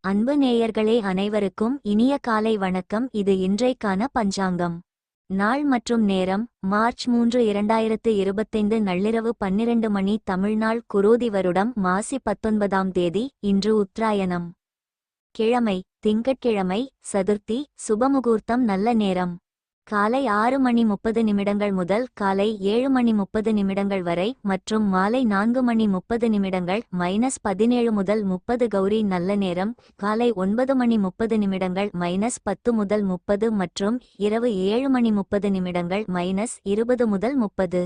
அன்பு நேயர்களே, அனைவருக்கும் இனிய காலை வணக்கம். இது இன்றைக்கான பஞ்சாங்கம். நாள் மற்றும் நேரம் மார்ச் 3, 2025 நள்ளிரவு 12 மணி. தமிழ்நாள் குரோதி வருடம் மாசி 19ஆம் தேதி. இன்று உத்தராயணம். கிழமை திங்கட்கிழமை, சதுர்த்தி. சுபமுகூர்த்தம் நல்ல நேரம் காலை 6:30 முதல் காலை 7:30 வரை மற்றும் மாலை 4:30 -17 முதல் 30. கௌரி நல்ல நேரம் காலை 9:30 -10 முதல் 30 மற்றும் இரவு 7:30 -20 முதல் 30.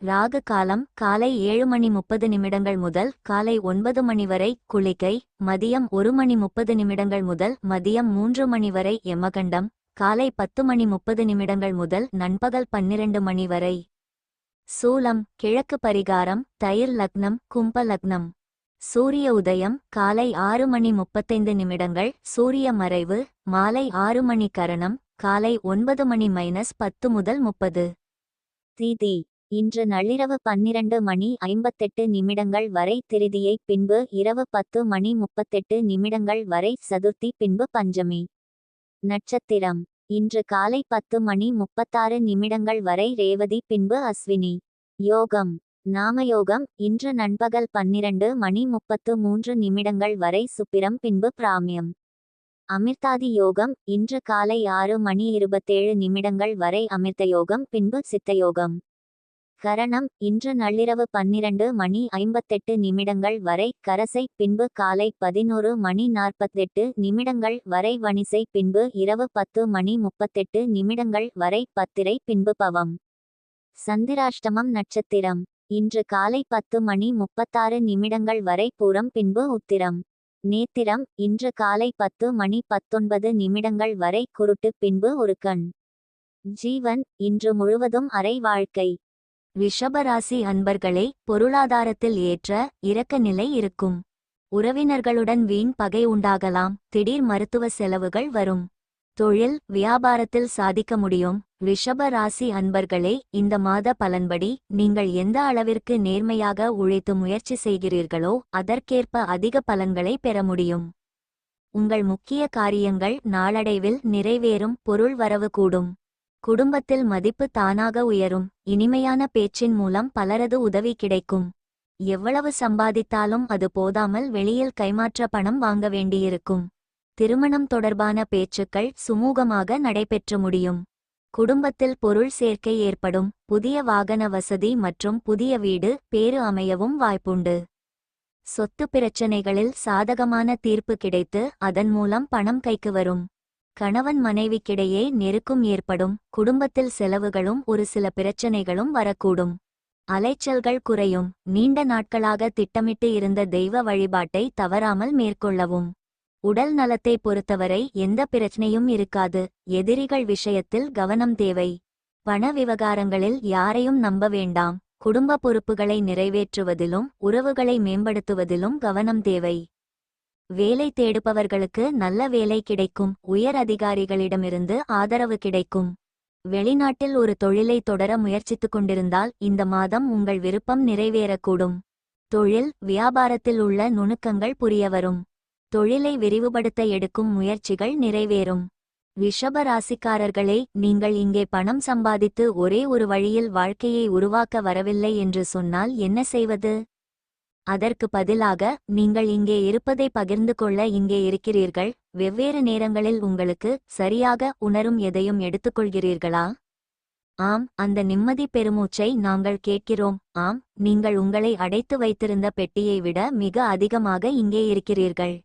ராகு காலம் காலை 7:30 முதல் காலை 9 மணி வரை குளிகை, மதியம் 1:30 முதல் மதியம் 3 மணி வரை யமகண்டம், காலை 10:30 முதல் நண்பகல் 12 மணி வரை. சூலம் கிழக்கு. பரிகாரம் தயிர் லக்னம், கும்ப லக்னம். சூரிய உதயம் காலை 6:35. சூரிய மறைவு மாலை 6 மணி. கரணம் காலை 9 மணி -10 முதல் 30. திதி இன்று நள்ளிரவு 12:58 வரை திருதியை, பின்பு இரவு 10:38 வரை சதுர்த்தி, பின்பு பஞ்சமி. நட்சத்திரம் இன்று காலை 10:36 வரை ரேவதி, பின்பு அஸ்வினி. யோகம் நாமயோகம் இன்று நண்பகல் 12:33 வரை சுப்பிரம், பின்பு பிராமியம். அமிர்தாதி யோகம் இன்று காலை 6:27 வரை அமிர்தயோகம், பின்பு சித்தயோகம். கரணம் இன்று நள்ளிரவு 12:58 வரை கரசை, பின்பு காலை 11:48 வரை வணிசை, பின்பு இரவு 10:38 வரை பத்திரை, பின்பு பவம். சந்திராஷ்டமம் நட்சத்திரம் இன்று காலை 10:36 வரை பூரம், பின்பு உத்திரம். நேத்திரம் இன்று காலை 10:19 வரை குருட்டு, பின்பு ஒரு கண். ஜீவன் இன்று முழுவதும் அரை வாழ்க்கை. ரிஷபராசி அன்பர்களே, பொருளாதாரத்தில் ஏற்ற இறக்க நிலை இருக்கும். உறவினர்களுடன் வீண் பகை உண்டாகலாம். திடீர் மருத்துவ செலவுகள் வரும். தொழில் வியாபாரத்தில் சாதிக்க முடியும். ரிஷபராசி அன்பர்களே, இந்த மாத பலன்படி நீங்கள் எந்த அளவிற்கு நேர்மையாக உழைத்து முயற்சி செய்கிறீர்களோ அதற்கேற்ப அதிக பலன்களை பெற முடியும். உங்கள் முக்கிய காரியங்கள் நாளடைவில் நிறைவேறும். பொருள் வரவு கூடும். குடும்பத்தில் மதிப்பு தானாக உயரும். இனிமையான பேச்சின் மூலம் பலரது உதவி கிடைக்கும். எவ்வளவு சம்பாதித்தாலும் அது போதாமல் வெளியில் கைமாற்ற பணம் வாங்க வேண்டியிருக்கும். திருமணம் தொடர்பான பேச்சுக்கள் சுமூகமாக நடைபெற்று முடியும். குடும்பத்தில் பொருள் சேர்க்கை ஏற்படும். புதிய வாகன வசதி மற்றும் புதிய வீடு பேறு அமையவும் வாய்ப்புண்டு. சொத்து பிரச்சனைகளில் சாதகமான தீர்ப்பு கிடைத்து அதன் மூலம் பணம் கைக்கு வரும். கணவன் மனைவிக்கிடையே நெருக்கம் ஏற்படும். குடும்பத்தில் செலவுகளும் ஒரு சில பிரச்சனைகளும் வரக்கூடும். அலைச்சல்கள் குறையும். நீண்ட நாட்களாக திட்டமிட்டு இருந்த தெய்வ வழிபாட்டை தவறாமல் மேற்கொள்ளவும். உடல் நலத்தை பொறுத்தவரை எந்த பிரச்சனையும் இருக்காது. எதிரிகள் விஷயத்தில் கவனம் தேவை. பண விவகாரங்களில் யாரையும் நம்ப வேண்டாம். குடும்ப பொறுப்புகளை நிறைவேற்றுவதிலும் உறவுகளை மேம்படுத்துவதிலும் கவனம் தேவை. வேலை தேடுபவர்களுக்கு நல்ல வேலை கிடைக்கும். உயர் அதிகாரிகளிடமிருந்து ஆதரவு கிடைக்கும். வெளிநாட்டில் ஒரு தொழிலை தொடர முயற்சித்துக் கொண்டிருந்தால் இந்த மாதம் உங்கள் விருப்பம் நிறைவேறக்கூடும். தொழில் வியாபாரத்தில் உள்ள நுணுக்கங்கள் புரியவரும். தொழிலை விரிவுபடுத்த எடுக்கும் முயற்சிகள் நிறைவேறும். ரிஷப ராசிக்காரர்களே, நீங்கள் இங்கே பணம் சம்பாதித்து ஒரே ஒரு வழியில் வாழ்க்கையை உருவாக்க வரவில்லை என்று சொன்னால் என்ன செய்வது? அதற்கு பதிலாக நீங்கள் இங்கே இருப்பதை பகிர்ந்து கொள்ள இங்கே இருக்கிறீர்கள். வெவ்வேறு நேரங்களில் உங்களுக்கு சரியாக உணரும் எதையும் எடுத்துக்கொள்கிறீர்களா? ஆம், அந்த நிம்மதி பெருமூச்சை நாங்கள் கேட்கிறோம். ஆம், நீங்கள் உங்களை அடைத்து வைத்திருந்த பெட்டியை விட மிக அதிகமாக இங்கே இருக்கிறீர்கள்.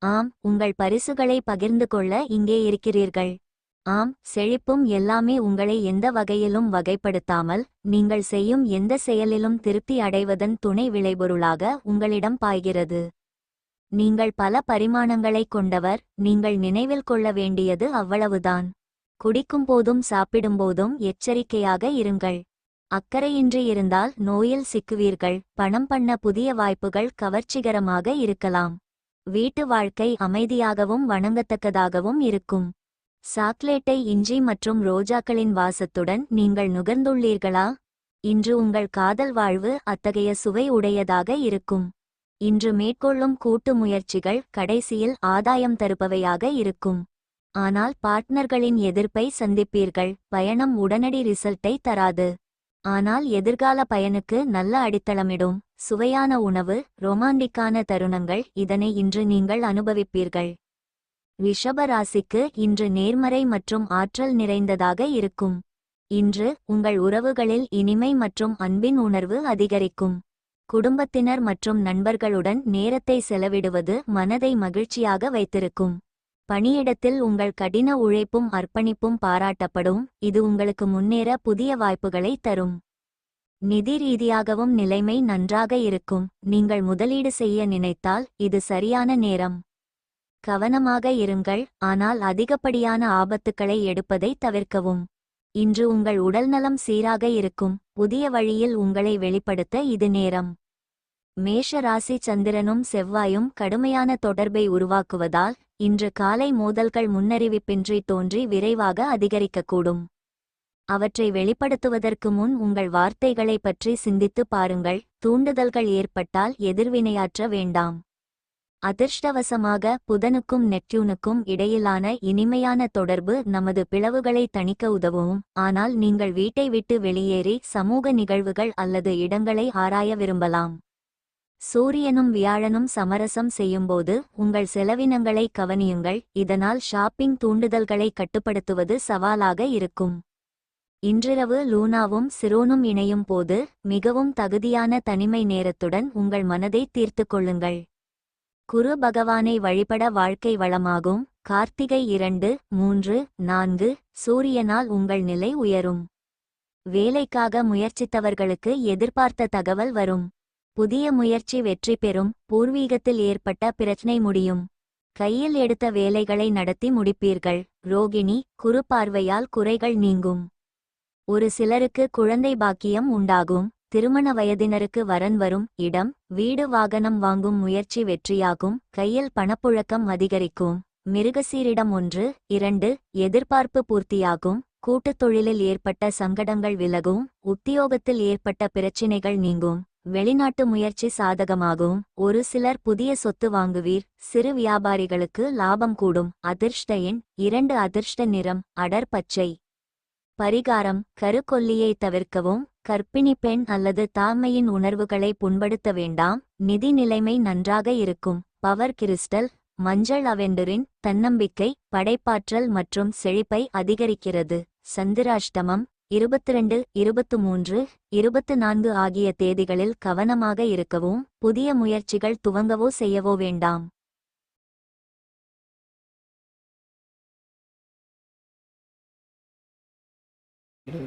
ஆம், உங்கள் பரிசுகளை பகிர்ந்து கொள்ள இங்கே இருக்கிறீர்கள். ஆம், செழிப்பும் எல்லாமே உங்களை எந்த வகையிலும் வகைப்படுத்தாமல் நீங்கள் செய்யும் எந்த செயலிலும் திருப்தி அடைவதன் துணை விளைபொருளாக உங்களிடம் பாய்கிறது. நீங்கள் பல பரிமாணங்களை கொண்டவர். நீங்கள் நினைவில் கொள்ள வேண்டியது அவ்வளவுதான். குடிக்கும் போதும் சாப்பிடும்போதும் எச்சரிக்கையாக இருங்கள். அக்கறையின்றி இருந்தால் நோயில் சிக்குவீர்கள். பணம் பண்ண புதிய வாய்ப்புகள் கவர்ச்சிகரமாக இருக்கலாம். வீட்டு வாழ்க்கை அமைதியாகவும் வணங்கத்தக்கதாகவும் இருக்கும். சாக்லேட்டை இஞ்சி மற்றும் ரோஜாக்களின் வாசத்துடன் நீங்கள் நுகர்ந்துள்ளீர்களா? இன்று உங்கள் காதல் வாழ்வு அத்தகைய சுவை உடையதாக இருக்கும். இன்று மேற்கொள்ளும் கூட்டு முயற்சிகள் கடைசியில் ஆதாயம் தருபவையாக இருக்கும். ஆனால் பார்ட்னர்களின் எதிர்ப்பை சந்திப்பீர்கள். பயணம் உடனடி ரிசல்ட்டை தராது, ஆனால் எதிர்கால பயனுக்கு நல்ல அடித்தளமிடும். சுவையான உணவு, ரொமாண்டிக்கான தருணங்கள், இதனை இன்று நீங்கள் அனுபவிப்பீர்கள். ரிஷப ராசிக்கு இன்று நேர்மறை மற்றும் ஆற்றல் நிறைந்ததாக இருக்கும். இன்று உங்கள் உறவுகளில் இனிமை மற்றும் அன்பின் உணர்வு அதிகரிக்கும். குடும்பத்தினர் மற்றும் நண்பர்களுடன் நேரத்தை செலவிடுவது மனதை மகிழ்ச்சியாக வைத்திருக்கும். பணியிடத்தில் உங்கள் கடின உழைப்பும் அர்ப்பணிப்பும் பாராட்டப்படும். இது உங்களுக்கு முன்னேற புதிய வாய்ப்புகளை தரும். நிதி ரீதியாகவும் நிலைமை நன்றாக இருக்கும். நீங்கள் முதலீடு செய்ய நினைத்தால் இது சரியான நேரம். கவனமாக இருங்கள், ஆனால் அதிகப்படியான ஆபத்துக்களை எடுப்பதை தவிர்க்கவும். இன்று உங்கள் உடல்நலம் சீராக இருக்கும். புதிய வழியில் உங்களை வெளிப்படுத்த இது நேரம். மேஷ ராசி சந்திரனும் செவ்வாயும் கடுமையான தொடர்பை உருவாக்குவதால் இன்று காலை மோதல்கள் முன்னறிவிப்பின்றி தோன்றி விரைவாக அதிகரிக்கக்கூடும். அவற்றை வெளிப்படுத்துவதற்கு முன் உங்கள் வார்த்தைகளை பற்றி சிந்தித்து பாருங்கள். தூண்டுதல்கள் ஏற்பட்டால் எதிர்வினையாற்ற வேண்டாம். அதிர்ஷ்டவசமாக புதனுக்கும் நெப்டியூனுக்கும் இடையிலான இனிமையான தொடர்பு நமது பிளவுகளை தணிக்க உதவும். ஆனால் நீங்கள் வீட்டை விட்டு வெளியேறி சமூக நிகழ்வுகள் அல்லது இடங்களை ஆராய விரும்பலாம். சூரியனும் வியாழனும் சமரசம் செய்யும்போது உங்கள் செலவினங்களை கவனியுங்கள். இதனால் ஷாப்பிங் தூண்டுதல்களை கட்டுப்படுத்துவது சவாலாக இருக்கும். இன்றிரவு லூனாவும் சிரோனும் இணையும் போது மிகவும் தகுதியான தனிமை நேரத்துடன் உங்கள் மனதை தீர்த்து கொள்ளுங்கள். குரு பகவானை வழிபட வாழ்க்கை வளமாகும். கார்த்திகை 2, 3, 4 சூரியனால் உங்கள் நிலை உயரும். வேலைக்காக முயற்சித்தவர்களுக்கு எதிர்பார்த்த தகவல் வரும். புதிய முயற்சி வெற்றி பெறும். பூர்வீகத்தில் ஏற்பட்ட பிரச்சனை முடியும். கையில் எடுத்த வேலைகளை நடத்தி முடிப்பீர்கள். ரோகிணி, குரு பார்வையால் குறைகள் நீங்கும். ஒரு சிலருக்கு குழந்தை பாக்கியம் உண்டாகும். திருமண வயதினருக்கு வரன் வரும். இடம், வீடு, வாகனம் வாங்கும் முயற்சி வெற்றியாகும். கையில் பணப்புழக்கம் அதிகரிக்கும். மிருகசீரிடம் 1, 2 எதிர்பார்ப்பு பூர்த்தியாகும். கூட்டுத் தொழிலில் ஏற்பட்ட சங்கடங்கள் விலகும். உத்தியோகத்தில் ஏற்பட்ட பிரச்சினைகள் நீங்கும். வெளிநாட்டு முயற்சி சாதகமாகும். ஒரு சிலர் புதிய சொத்து வாங்குவீர். சிறு வியாபாரிகளுக்கு லாபம் கூடும். அதிர்ஷ்ட எண் 2. அதிர்ஷ்ட நிறம் அடர் பச்சை. பரிகாரம்: கருக்கொல்லியை தவிர்க்கவும். கர்ப்பிணி பெண் அல்லது தாய்மையின் உணர்வுகளை புண்படுத்த வேண்டாம். நிதி நிலைமை நன்றாக இருக்கும். பவர் கிறிஸ்டல் மஞ்சள் அவெண்டரின் தன்னம்பிக்கை, படைப்பாற்றல் மற்றும் செழிப்பை அதிகரிக்கிறது. சந்திராஷ்டமம் 22, 23, 24 ஆகிய தேதிகளில் கவனமாக இருக்கவும். புதிய முயற்சிகள் துவங்கவோ செய்யவோ வேண்டாம். இது